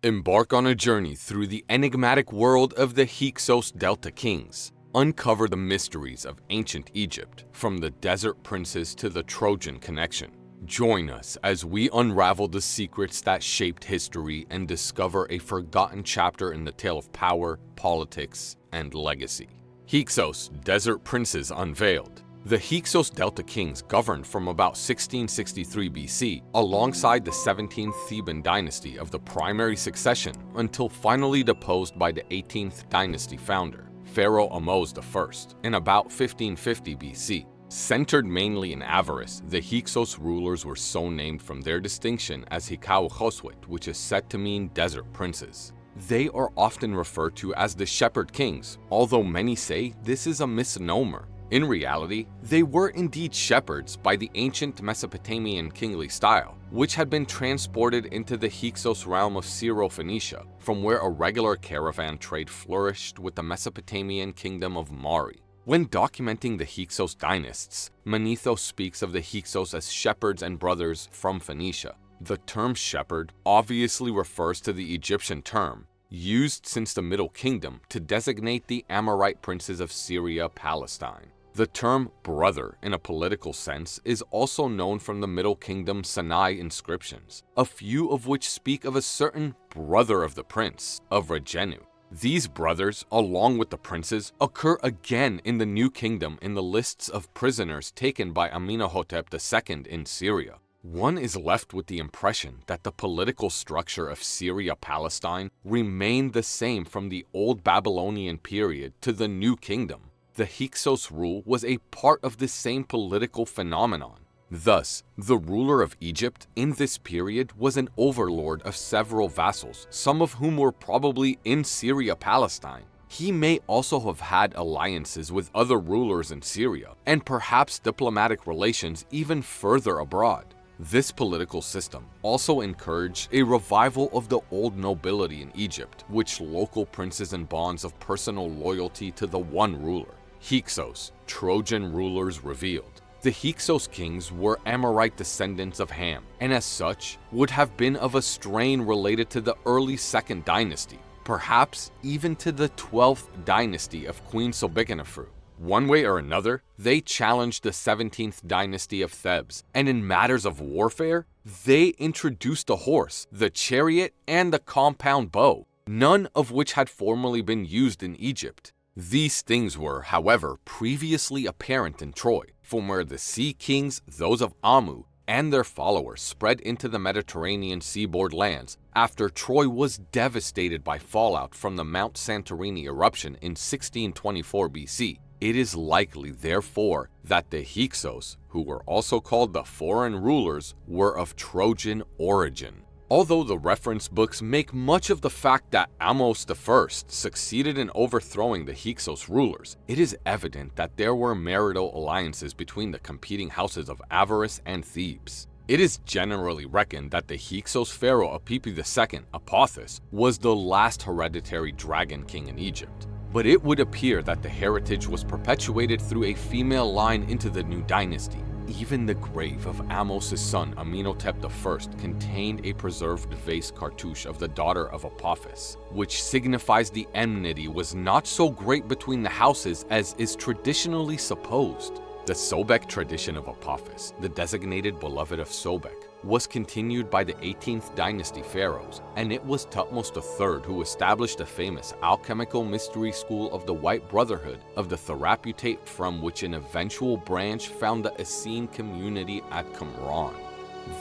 Embark on a journey through the enigmatic world of the Hyksos Delta Kings. Uncover the mysteries of ancient Egypt, from the desert princes to the Trojan connection. Join us as we unravel the secrets that shaped history and discover a forgotten chapter in the tale of power, politics, and legacy. Hyksos, Desert Princes Unveiled. The Hyksos Delta Kings governed from about 1663 BC alongside the 17th Theban dynasty of the primary succession until finally deposed by the 18th-dynasty founder, Pharaoh Ahmose I, in about 1550 BC. Centered mainly in Avaris, the Hyksos rulers were so named from their distinction as Hikau-khoswet, which is said to mean desert princes. They are often referred to as the shepherd kings, although many say this is a misnomer. In reality, they were indeed shepherds by the ancient Mesopotamian kingly style, which had been transported into the Hyksos realm of Syro-Phoenicia, from where a regular caravan trade flourished with the Mesopotamian kingdom of Mari. When documenting the Hyksos dynasts, Manetho speaks of the Hyksos as shepherds and brothers from Phoenicia. The term shepherd obviously refers to the Egyptian term, used since the Middle Kingdom to designate the Amorite princes of Syria, Palestine. The term brother in a political sense is also known from the Middle Kingdom Sinai inscriptions, a few of which speak of a certain brother of the prince, of Regenu. These brothers, along with the princes, occur again in the New Kingdom in the lists of prisoners taken by Amenhotep II in Syria. One is left with the impression that the political structure of Syria-Palestine remained the same from the Old Babylonian period to the New Kingdom. The Hyksos rule was a part of this same political phenomenon. Thus, the ruler of Egypt in this period was an overlord of several vassals, some of whom were probably in Syria-Palestine. He may also have had alliances with other rulers in Syria, and perhaps diplomatic relations even further abroad. This political system also encouraged a revival of the old nobility in Egypt, which local princes and bonds of personal loyalty to the one ruler. Hyksos, Trojan rulers revealed. The Hyksos kings were Amorite descendants of Ham, and as such, would have been of a strain related to the early 2nd dynasty, perhaps even to the 12th dynasty of Queen Sobekneferu. One way or another, they challenged the 17th dynasty of Thebes, and in matters of warfare, they introduced the horse, the chariot, and the compound bow, none of which had formerly been used in Egypt. These things were, however, previously apparent in Troy, from where the sea kings, those of Amu, and their followers spread into the Mediterranean seaboard lands after Troy was devastated by fallout from the Mount Santorini eruption in 1624 BC. It is likely, therefore, that the Hyksos, who were also called the foreign rulers, were of Trojan origin. Although the reference books make much of the fact that Ahmose I succeeded in overthrowing the Hyksos rulers, it is evident that there were marital alliances between the competing houses of Avaris and Thebes. It is generally reckoned that the Hyksos pharaoh Apipi II, Apophis, was the last hereditary dragon king in Egypt. But it would appear that the heritage was perpetuated through a female line into the new dynasty. Even the grave of Ahmose's son Amenhotep I contained a preserved vase cartouche of the daughter of Apophis, which signifies the enmity was not so great between the houses as is traditionally supposed. The Sobek tradition of Apophis, the designated beloved of Sobek, was continued by the 18th dynasty pharaohs, and it was Thutmose III who established the famous alchemical mystery school of the White Brotherhood of the Therapeutae, from which an eventual branch found the Essene community at Qumran.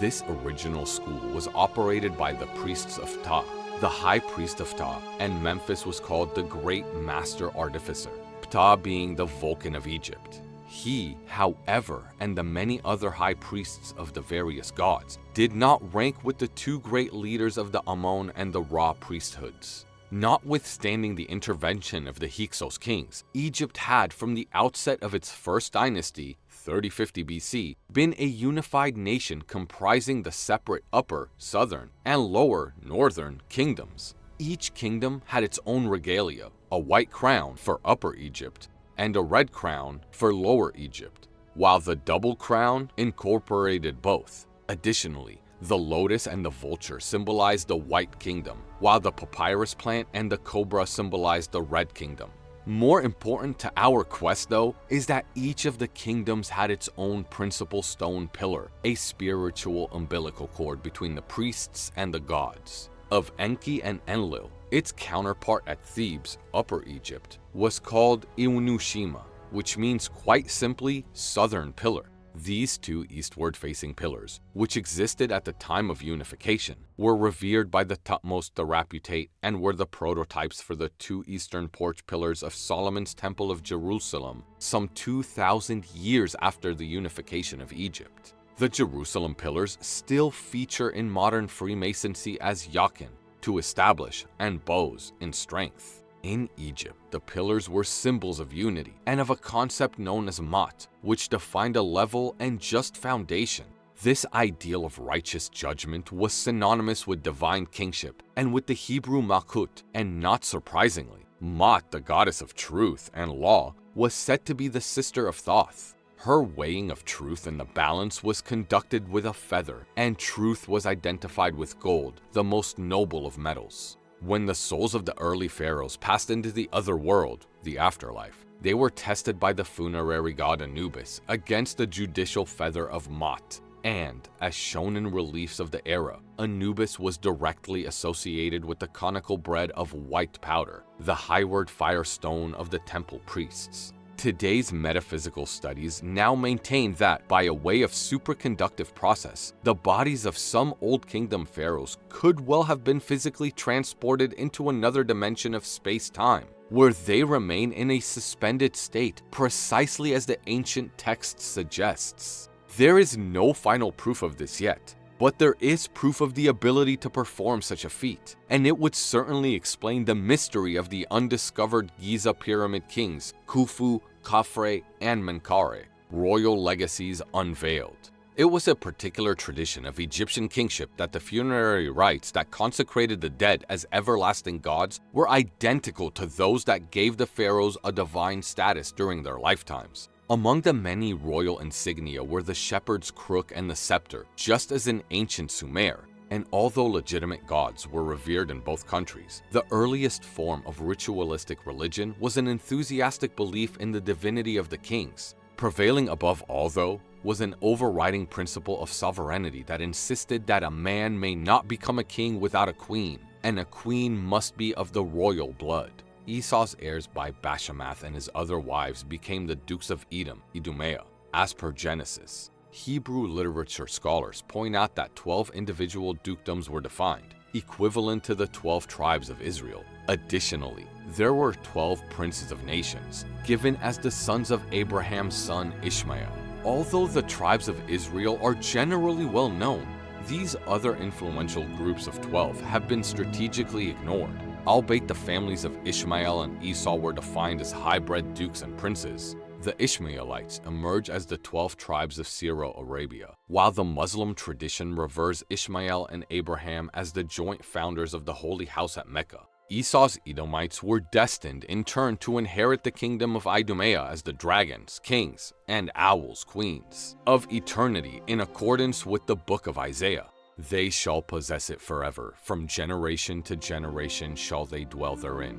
This original school was operated by the priests of Ptah, the high priest of Ptah, and Memphis was called the Great Master Artificer, Ptah being the Vulcan of Egypt. He, however, and the many other high priests of the various gods, did not rank with the two great leaders of the Amon and the Ra priesthoods. Notwithstanding the intervention of the Hyksos kings, Egypt had, from the outset of its first dynasty, 3050 BC, been a unified nation comprising the separate upper, southern, and lower, northern kingdoms. Each kingdom had its own regalia, a white crown for Upper Egypt, and a red crown for Lower Egypt, while the double crown incorporated both. Additionally, The lotus and the vulture symbolize the White Kingdom, while the papyrus plant and the cobra symbolize the Red Kingdom. More important to our quest, though, is that each of the kingdoms had its own principal stone pillar, a spiritual umbilical cord between the priests and the gods. Of Enki and Enlil, its counterpart at Thebes, Upper Egypt, was called Iunushima, which means quite simply southern pillar. These two eastward-facing pillars, which existed at the time of unification, were revered by the Thutmose the Reputate and were the prototypes for the two eastern porch pillars of Solomon's Temple of Jerusalem some 2,000 years after the unification of Egypt. The Jerusalem pillars still feature in modern Freemasonry as yakin, to establish, and bows, in strength. In Egypt, the pillars were symbols of unity and of a concept known as mat, which defined a level and just foundation. This ideal of righteous judgment was synonymous with divine kingship and with the Hebrew Malkut, and not surprisingly, Mat, the goddess of truth and law, was said to be the sister of Thoth. Her weighing of truth in the balance was conducted with a feather, and truth was identified with gold, the most noble of metals. When the souls of the early pharaohs passed into the other world, the afterlife, they were tested by the funerary god Anubis against the judicial feather of Mat. And, as shown in reliefs of the era, Anubis was directly associated with the conical bread of white powder, the highward firestone of the temple priests. Today's metaphysical studies now maintain that, by a way of superconductive process, the bodies of some Old Kingdom pharaohs could well have been physically transported into another dimension of space-time, where they remain in a suspended state, precisely as the ancient text suggests. There is no final proof of this yet, but there is proof of the ability to perform such a feat, and it would certainly explain the mystery of the undiscovered Giza Pyramid kings, Khufu, Khafre, and Menkaure, royal legacies unveiled. It was a particular tradition of Egyptian kingship that the funerary rites that consecrated the dead as everlasting gods were identical to those that gave the pharaohs a divine status during their lifetimes. Among the many royal insignia were the shepherd's crook and the scepter, just as in ancient Sumer. And although legitimate gods were revered in both countries, the earliest form of ritualistic religion was an enthusiastic belief in the divinity of the kings. Prevailing above all, though, was an overriding principle of sovereignty that insisted that a man may not become a king without a queen, and a queen must be of the royal blood. Esau's heirs by Bashamath and his other wives became the dukes of Edom, Idumea, as per Genesis. Hebrew literature scholars point out that 12 individual dukedoms were defined, equivalent to the 12 tribes of Israel. Additionally, there were 12 princes of nations, given as the sons of Abraham's son Ishmael. Although the tribes of Israel are generally well known, these other influential groups of 12 have been strategically ignored. Albeit the families of Ishmael and Esau were defined as high-bred dukes and princes, the Ishmaelites emerge as the 12 tribes of Syro-Arabia, while the Muslim tradition reveres Ishmael and Abraham as the joint founders of the Holy House at Mecca. Esau's Edomites were destined in turn to inherit the kingdom of Idumea as the dragons, kings, and owls, queens of eternity in accordance with the book of Isaiah. They shall possess it forever, from generation to generation shall they dwell therein.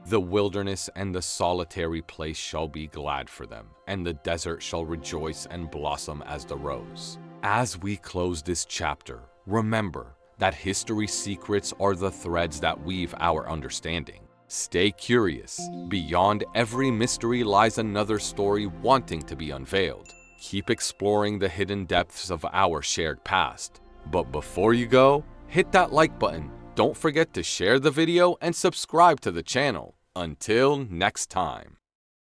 The wilderness and the solitary place shall be glad for them, and the desert shall rejoice and blossom as the rose. As we close this chapter, remember that history's secrets are the threads that weave our understanding. Stay curious. Beyond every mystery lies another story wanting to be unveiled. Keep exploring the hidden depths of our shared past. But before you go, hit that like button. Don't forget to share the video and subscribe to the channel. Until next time.